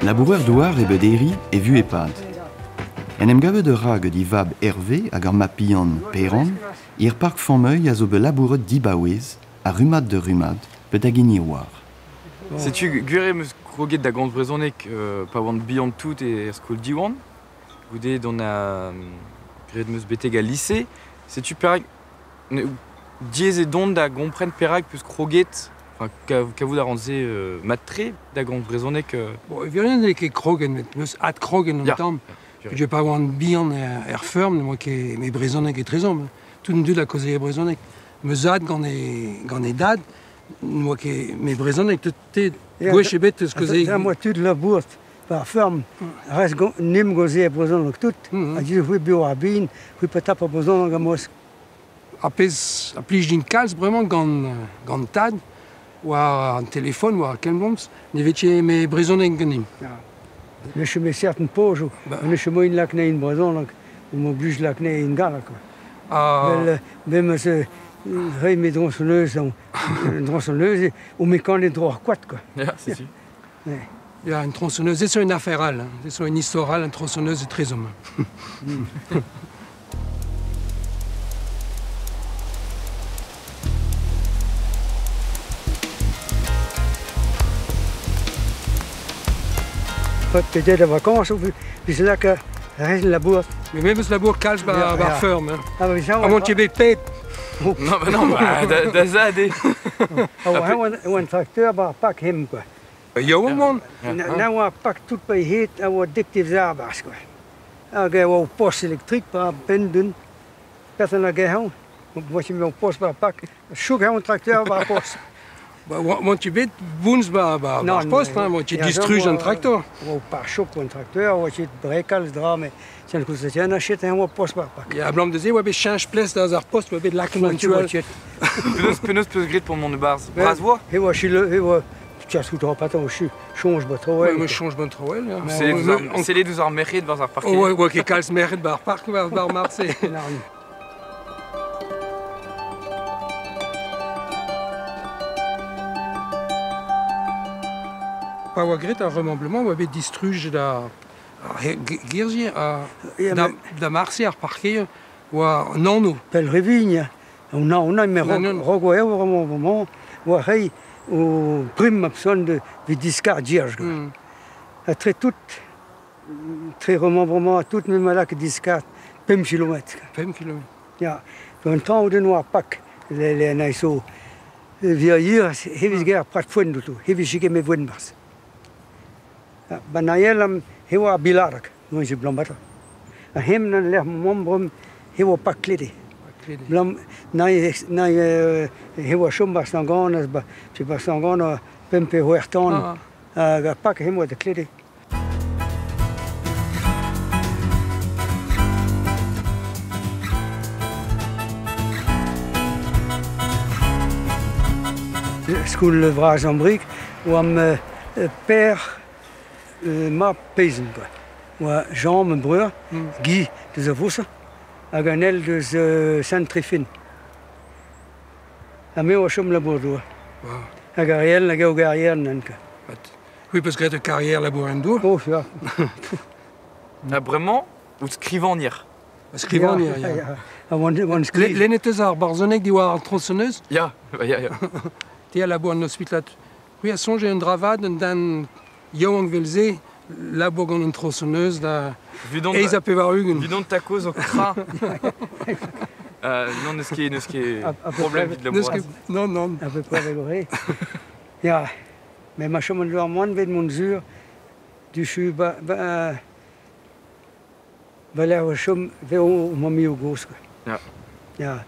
Laboureur douar e bederi e vu e pad. En em gavet rag di vab Hervé hag ar mapian Peran, ir park fameuil a zo be labouret dibawez, a rumad de rumad, peut hag ini war. Setu gwere meus kroget da gant brezonek pa oant bihan tout e skol diwan, goude don a gret meus beteg a lycée, setu perag diez e don da gompren perag peus kroget, kavout a ranze matre da gant brezonek. Bon, everian eo ket krogen, meus at krogen an tamm. Je pa oant bihan ferm, moi ket me brezonek e trezom. Tout an dud a koze e brezonek. Meus ad gant e dad, moi ket me brezonek te gwech ebet eus koze... Moi tout labourt par ferm, res nim goze e brezonek tout, a di hui bio a bin, hui petap a brezonek a mos. A plij din kalz bremañ gant tad, oa an telefon, oa kelmons, ne vetje me brezonek ganim. Ne me certain pojo, ne che moin lakne in brezonek, ou mo blij lakne in galak. Bem meus rei me tronçonneuse, ou me kan e droar kwad, quoi. Ja, c'est sûr. Ja, une tronçonneuse, c'est une affaire, c'est une histoire, une tronçonneuse est très homme. Peut-être de vacances, puis c'est là que reste la bourse. Mais même ce labour calme par ferme. Ah oui, ça. À mon tibet pep. Non, da zade. Un tracteur va pas him quoi. Yo man. Nou on pak tout bij heet en wat dictief zaarbas quoi. Ah ga wel post elektriek pa binden. Dat na ga hou. Wat je wel post pa pak. Zoek een tracteur va post. Mon tibet woens ba post, mon tu distruis un tracteur. Ou par choc un tracteur, ou tu brekals drame. C'est une chose c'est un achète un post pa pak. Ja, blam de zee, we change place dans un poste, we lakken manuel. Penaos peus grit pour mon bars. Brasvois. Et moi je le tu as tout en patin, je change pas trop. Ouais, change pas trop. C'est les 12 heures mérite dans un parking. Ouais, qui calme mérite bar parc bar Marseille. Pas wa grit un rememblement, on avait distruge da Girgi da Marseille parquet ou non nous. Pel Revigne. On a mais rogoé au moment ou hey au prime option de discard Gierge. Très tout très remembrement toute même là que discard 5 km. 5 km. Ja, un temps de noir pack les naiso. Vieillir, hevis guerre pas de fond du tout. Hevis chique mes voix mars. Banayel hewa bilarak, moi je blambata. A hem nan leh mombrum hewa pak klede. Blam nai hewa shumba sanganas ba, si ba sangana pempe huertan. Ga pak hewa de klede. School le vrage en brique ou am père ma paysan quoi. Ou Jean mon breur, Guy de Zavoussa, a ganel de Saint-Tréfine. A me o chum la Bordeaux. A Gariel la Gariel nanka. Oui parce que ta carrière la Bordeaux. Oh ja. Vraiment ou skrivanir. Skrivanir. A one skriv. Lenetez ar barzonek di war tronçonneuse. Ja. Ti a la Bordeaux hospital. Oui a songe un dravad dan Johan Velze, la bourgon une tronçonneuse, la. Et ça peut avoir eu une. Vidon ta cause au crin. Non, ce qui est problème de la boise. Non. À peu près vrai. Ja, mais ma chambre de moins de mesure du chu la chambre vers au moment au gauche. Ja. Ja.